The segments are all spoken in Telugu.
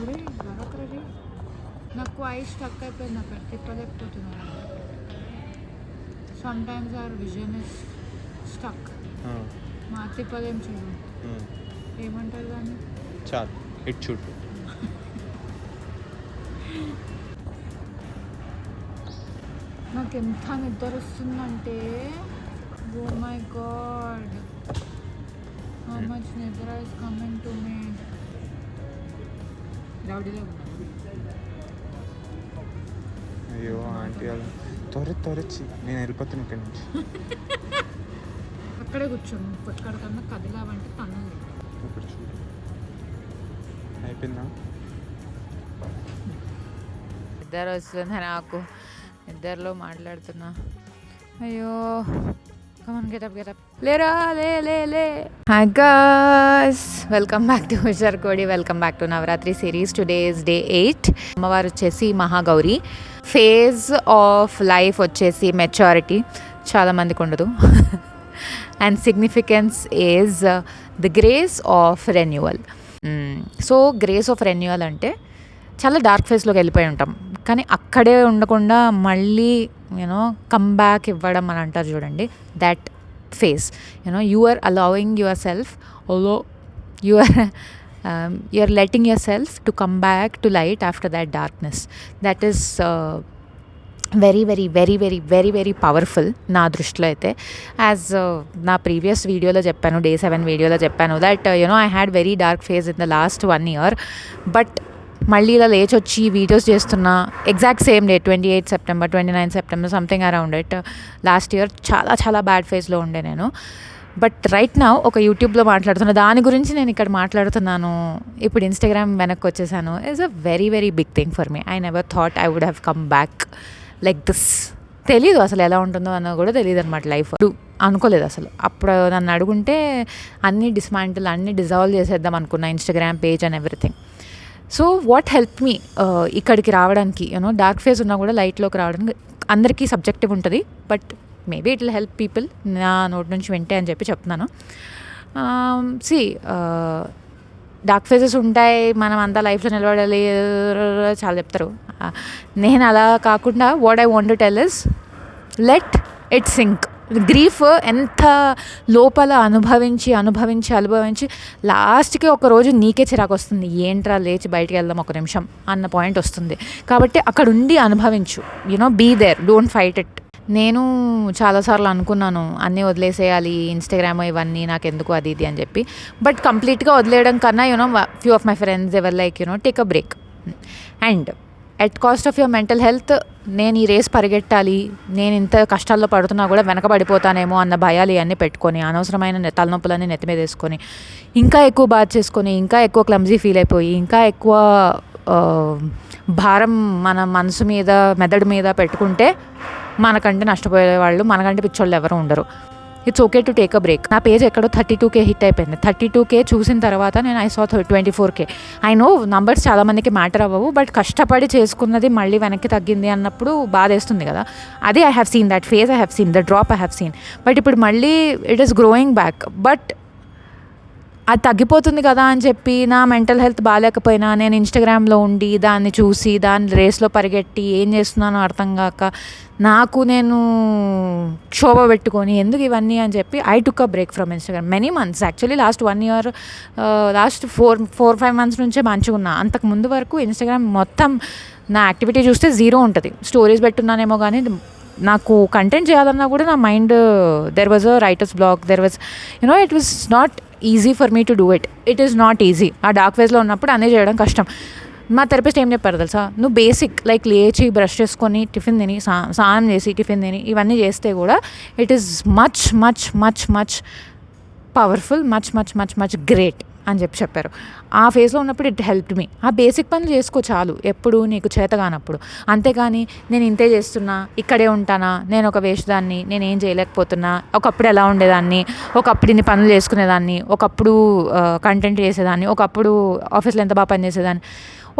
ఒరేయ్ దొరకరది. నాకు ఐస్ స్టక్ అయిపోయింది అక్కడ తిప్పలేకపోతున్నాను. Sometimes our vision is stuck. మా తిప్పలేం చూడు. ఏమంటారు దాన్ని? చాలు ఇటు చూడు. నాకు ఎంత నిద్ర వస్తుందంటే oh my god how much నిద్ర ఇస్ కమింగ్ టు మీ. రౌడీలో అయ్యో ఆంటీ వాళ్ళు త్వరచ్చి నేను వెళ్ళిపోతాను ఇక్కడి నుంచి. అక్కడే కూర్చోము కొట్టుకడకన్నా కదిలావంటే తన్నులు. ఇప్పుడు చూడు అయిపోయిందా? నిద్ర వస్తుంది నాకు, నిద్రలో మాట్లాడుతున్నా. అయ్యో కమన్ గెటప్ లేరా లే. Hi guys, welcome back to Hushar Kodi. Welcome back to Navaratri series. Today is day 8. అమ్మవారు వచ్చేసి మహాగౌరి. ఫేజ్ ఆఫ్ లైఫ్ వచ్చేసి మెచ్యూరిటీ, చాలామందికి ఉండదు. And significance is the grace of renewal. So grace of renewal అంటే చాలా డార్క్ ఫేస్లోకి వెళ్ళిపోయి ఉంటాం, కానీ అక్కడే ఉండకుండా మళ్ళీ కమ్ బ్యాక్ ఇవ్వడం అని అంటారు చూడండి, that phase. You are allowing yourself, you are letting yourself to come back to light after that darkness. That is very very very very very very powerful నా దృష్టిలో అయితే. యాజ్ నా ప్రీవియస్ వీడియోలో చెప్పాను, Day 7 వీడియోలో చెప్పాను that I had very dark phase in the last 1 year. But మళ్ళీ ఇలా లేచి వచ్చి వీడియోస్ చేస్తున్నా exact same day 28 September 29 September something around it. Last year చాలా చాలా బ్యాడ్ ఫేజ్లో ఉండే నేను. బట్ రైట్ నౌ ఒక యూట్యూబ్లో మాట్లాడుతున్నా, దాని గురించి నేను ఇక్కడ మాట్లాడుతున్నాను. ఇప్పుడు ఇన్స్టాగ్రామ్ వెనక్కి వచ్చేసాను. Is a very very big thing for me. I never thought I would have come back like this. తెలీదు అసలు ఎలా ఉంటుందో అన్న కూడా తెలియదు అనమాట లైఫ్. అనుకోలేదు అసలు. అప్పుడు నన్ను అడుగుంటే అన్నీ డిస్మాంటిల్, అన్నీ డిజాల్వ్ చేసేద్దాం అనుకున్నా, Instagram page and everything. So what help me ఇక్కడికి రావడానికి, డార్క్ ఫేజ్ ఉన్నా కూడా లైట్లోకి రావడానికి. అందరికీ సబ్జెక్టివ్ ఉంటుంది, but maybe it will help people నా నోటి నుంచి వింటే అని చెప్పి చెప్తున్నాను. డార్క్ ఫేజెస్ ఉంటాయి, మనం అంతా లైఫ్లో నిలబడాలి చాలా చెప్తారు. నేను అలా కాకుండా what I want to tell is let it sink. Grief ఎంత లోపల అనుభవించి లాస్ట్కి ఒక రోజు నీకే చిరాకు వస్తుంది, ఏంట్రా లేచి బయటికి వెళ్దాం ఒక నిమిషం అన్న పాయింట్ వస్తుంది. కాబట్టి అక్కడ ఉండి అనుభవించు, be there, don't fight it. నేను చాలాసార్లు అనుకున్నాను అన్నీ వదిలేసేయాలి, ఇన్స్టాగ్రామ్ ఇవన్నీ నాకు ఎందుకు అది ఇది అని చెప్పి. బట్ కంప్లీట్గా వదిలేయడం కన్నా few of my friends ever like take a break. And at cost of your mental health, నేను ఈ రేస్ పరిగెట్టాలి, నేను ఇంత కష్టాల్లో పడుతున్నా కూడా వెనకబడిపోతానేమో అన్న భయాలు ఇవన్నీ పెట్టుకొని, అనవసరమైన తలనొప్పులన్నీ నెత్తి మీద వేసుకొని, ఇంకా ఎక్కువ బాధ చేసుకొని, ఇంకా ఎక్కువ క్లమ్జీ ఫీల్ అయిపోయి, ఇంకా ఎక్కువ భారం మన మనసు మీద మెదడు మీద పెట్టుకుంటే మనకంటే నష్టపోయే వాళ్ళు, మనకంటే పిచ్చోళ్ళు ఎవరు ఉండరు. It's okay to take a break. నా పేజ్ ఎక్కడో 32K హిట్ అయిపోయింది. 32K చూసిన తర్వాత నేను I saw 24K. I know numbers చాలామందికి మ్యాటర్ అవ్వవు, బట్ కష్టపడి చేసుకున్నది మళ్ళీ వెనక్కి తగ్గింది అన్నప్పుడు బాధ వేస్తుంది కదా. అదే I have seen that phase, I have seen the drop, I have seen. But ఇప్పుడు మళ్ళీ it is growing back. But అది తగ్గిపోతుంది కదా అని చెప్పి నా మెంటల్ హెల్త్ బాగాలేకపోయినా నేను ఇన్స్టాగ్రామ్లో ఉండి దాన్ని చూసి దాని రేస్లో పరిగెట్టి ఏం చేస్తున్నానో అర్థం కాక నాకు నేను క్షోభ పెట్టుకొని ఎందుకు ఇవన్నీ అని చెప్పి I took a break from Instagram many months. Actually last 1 year, last 4-5 months నుంచే మంచిగా ఉన్నా. అంతకు ముందు వరకు ఇన్స్టాగ్రామ్ మొత్తం నా యాక్టివిటీ చూస్తే 0 ఉంటుంది. స్టోరీస్ పెట్టున్నానేమో కానీ నాకు కంటెంట్ చేయాలన్నా కూడా నా mind, there was a writers block, there was it was not easy for me to do it. It is not easy. ఆ డార్క్ ఫేజ్లో ఉన్నప్పుడు అన్నీ చేయడం కష్టం. మా థెరపిస్ట్ ఏం చెప్పారు తెలుసా, నువ్వు బేసిక్ లైక్ లేచి బ్రష్ చేసుకొని టిఫిన్ తిని స్నానం చేసి టిఫిన్ తిని ఇవన్నీ చేస్తే కూడా it is much much much much powerful, much much much much great అని చెప్పారు. ఆ ఫేజ్లో ఉన్నప్పుడు ఇట్ హెల్ప్డ్ మీ. ఆ బేసిక్ పనులు చేసుకో చాలు, ఎప్పుడు నీకు చేత కానప్పుడు. అంతేగాని నేను ఇంతే చేస్తున్నా, ఇక్కడే ఉంటానా, నేను ఒక వేషదాన్ని, నేనేం చేయలేకపోతున్నా, ఒకప్పుడు ఎలా ఉండేదాన్ని, ఒకప్పుడు ఇన్ని పనులు చేసుకునేదాన్ని, ఒకప్పుడు కంటెంట్ చేసేదాన్ని, ఒకప్పుడు ఆఫీస్లో ఎంత బాగా పనిచేసేదాన్ని,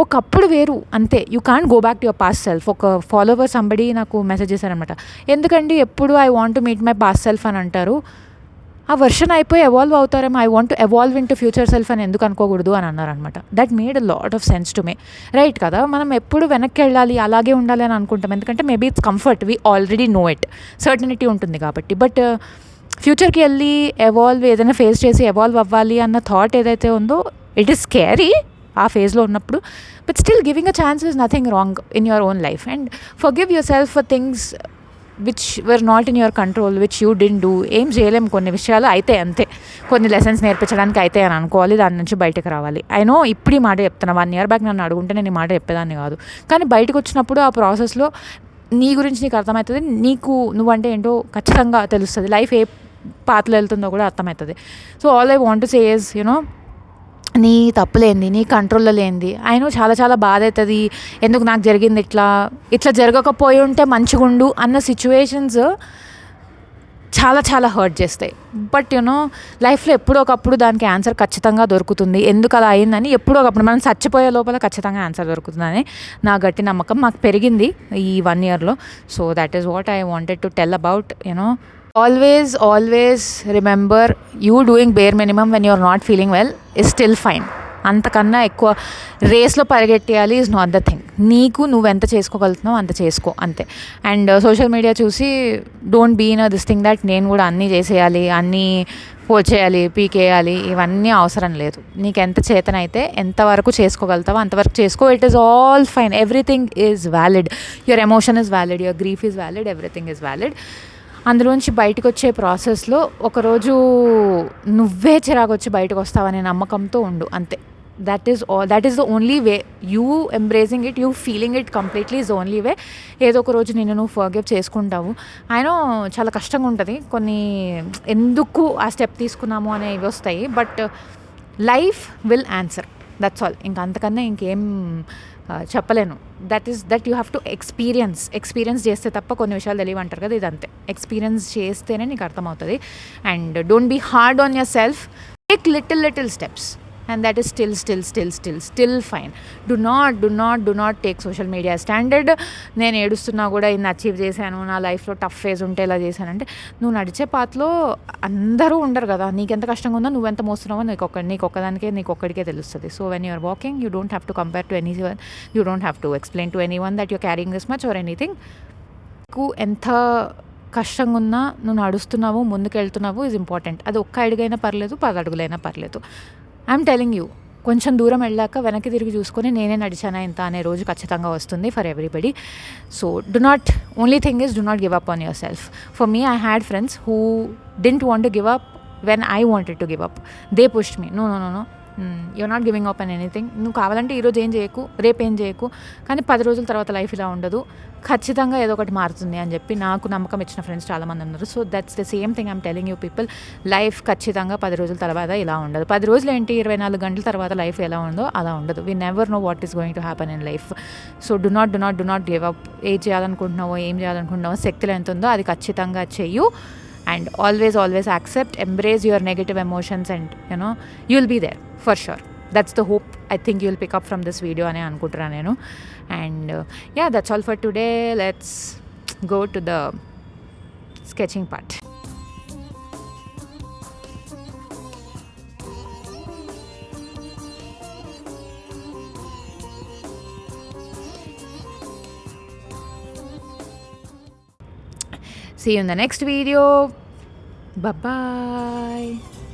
ఒకప్పుడు వేరు అంతే. You can't go back to your past self. ఒక ఫాలోవర్ సంబడి నాకు మెసేజ్ చేశారనమాట, ఎందుకండి ఎప్పుడు I want to meet my past self అని అంటారు. ఆ వర్షన్ అయిపోయి ఎవాల్వ్ అవుతారేమో, I want to evolve into future self అని ఎందుకు అనుకోకూడదు అని అన్నారనమాట. That made a lot of sense to me. Right కదా, మనం ఎప్పుడు వెనక్కి వెళ్ళాలి, అలాగే ఉండాలి అని అనుకుంటాం. ఎందుకంటే maybe it's comfort, we already know it, certainty ఉంటుంది కాబట్టి. బట్ ఫ్యూచర్కి వెళ్ళి ఎవాల్వ్, ఏదైనా ఫేస్ చేసి ఎవాల్వ్ అవ్వాలి అన్న థాట్ ఏదైతే ఉందో, ఇట్ ఈస్ స్కేరీ ఆ ఫేజ్లో ఉన్నప్పుడు. But still giving a chance is nothing wrong in your own life. And forgive your self for things which were not in your control, which you didn't do. ఏం చేయలేము, కొన్ని విషయాలు అయితే అంతే, కొన్ని లెసన్స్ నేర్పించడానికి అయితే అని అనుకోవాలి, దాని నుంచి బయటకు రావాలి. ఐ నో ఇప్పుడు ఈ మాట చెప్తున్నా, 1 year బ్యాక్ నన్ను అడుగుంటే నేను ఈ మాట చెప్పేదాన్ని కాదు. కానీ బయటకు వచ్చినప్పుడు ఆ ప్రాసెస్లో నీ గురించి నీకు అర్థమవుతుంది, నీకు నువ్వంటే ఏంటో ఖచ్చితంగా తెలుస్తుంది, లైఫ్ ఏ పాతలో వెళ్తుందో కూడా అర్థమవుతుంది. So all I want to say is, you know, నీ తప్పులేంది, నీ కంట్రోల్లో లేనిది. అయినా చాలా చాలా బాధ అవుతుంది, ఎందుకు నాకు జరిగింది ఇట్లా జరగకపోయి ఉంటే మంచిగుండు అన్న సిచ్యువేషన్స్ చాలా చాలా హర్ట్ చేస్తాయి. బట్ యూనో, లైఫ్లో ఎప్పుడో ఒకప్పుడు దానికి ఆన్సర్ ఖచ్చితంగా దొరుకుతుంది. ఎందుకు అలా అయిందని ఎప్పుడో ఒకప్పుడు, మనం చచ్చిపోయే లోపల ఖచ్చితంగా ఆన్సర్ దొరుకుతుందని నా గట్టి నమ్మకం. మాకు పెరిగింది ఈ 1 yearలో. So that is what I wanted to tell about. You know, always remember, you doing bare minimum when you're not feeling well is still fine. అంతకన్నా ఎక్కువ రేస్లో పరిగెట్టేయాలి ఈజ్ నాట్ ద థింగ్. నీకు నువ్వెంత చేసుకోగలుగుతున్నావు అంత చేసుకో, అంతే. అండ్ సోషల్ మీడియా చూసి don't be in this thing that నేను కూడా అన్నీ చేసేయాలి, అన్నీ పోచేయాలి, పీకేయాలి, ఇవన్నీ అవసరం లేదు. నీకు ఎంత చేతనైతే, ఎంతవరకు చేసుకోగలుగుతావో అంతవరకు చేసుకో. It is all fine, everything is valid, your emotion is valid, your grief is valid, everything is valid. అందులోంచి బయటకు వచ్చే ప్రాసెస్లో ఒకరోజు నువ్వే చిరాకు వచ్చి బయటకు వస్తావనే నమ్మకంతో ఉండు, అంతే. That is the only way. You embracing it, you feeling it completely is only way. ఏదో ఒక రోజు నిన్ను నువ్వు ఫర్గివ్ చేసుకుంటావు. అయినా చాలా కష్టంగా ఉంటుంది, కొన్ని ఎందుకు ఆ స్టెప్ తీసుకున్నాము అనేవి వస్తాయి. But life will answer, that's all. ఇంకా అంతకన్నా ఇంకేం చెప్పలేను. That you have to experience చేస్తే తప్ప కొన్ని విషయాలు తెలియమంటారు కదా, ఇదంతే. ఎక్స్పీరియన్స్ చేస్తేనే నీకు అర్థమవుతుంది. And don't be hard on yourself, take little steps, and that is still fine. Do not take social media as standard. నేను ఏడుస్తున్నా కూడా ఇన్ని అచీవ్ చేశాను, నా లైఫ్లో టఫ్ ఫేజ్ ఉంటే ఇలా చేశానంటే, నువ్వు నడిచే పాత్లో అందరూ ఉండరు కదా. నీకెంత కష్టంగా ఉందో, నువ్వెంత మోస్తున్నావో నీకు ఒక్కడికే తెలుస్తుంది. So when you're walking, you don't have to compare to anyone, you don't have to explain to anyone that you're carrying this much or anything. నీకు ఎంత కష్టంగా ఉన్నా నువ్వు నడుస్తున్నావు, ముందుకెళ్తున్నావు ఈజ్ ఇంపార్టెంట్. అది 1 అడుగైనా పర్లేదు, 10 అడుగులైనా పర్లేదు. ఐఎమ్ టెలింగ్ యూ, కొంచెం దూరం వెళ్ళాక వెనక్కి తిరిగి చూసుకొని నేనే నడిచానా ఇంత అనే రోజు ఖచ్చితంగా వస్తుంది for everybody. So only thing is, do not give up on yourself. For me, I had friends who didn't want to give up when I wanted to give up. They pushed me, no, you're not giving up on anything. నువ్వు కావాలంటే ఈరోజు ఏం చేయకు, రేపు ఏం చేయకు, కానీ 10 రోజుల తర్వాత లైఫ్ ఇలా ఉండదు, ఖచ్చితంగా ఏదో ఒకటి మారుతుంది అని చెప్పి నాకు నమ్మకం ఇచ్చిన ఫ్రెండ్స్ చాలామంది ఉన్నారు. So that's the same thing I'm telling you people. Life ఖచ్చితంగా 10 రోజుల తర్వాత ఇలా ఉండదు. 10 రోజులు ఏంటి, 24 గంటల తర్వాత లైఫ్ ఎలా ఉందో అలా ఉండదు. We never know what is going to happen in life. So do not give up. ఏం చేయాలనుకుంటున్నావో శక్తిలో ఎంత ఉందో అది ఖచ్చితంగా చెయ్యు. And always accept, embrace your negative emotions, and you'll be there for sure. That's the hope I think you'll pick up from this video ane anukuntunna nenu. And yeah, that's all for today. Let's go to the sketching part. See you in the next video. Bye-bye.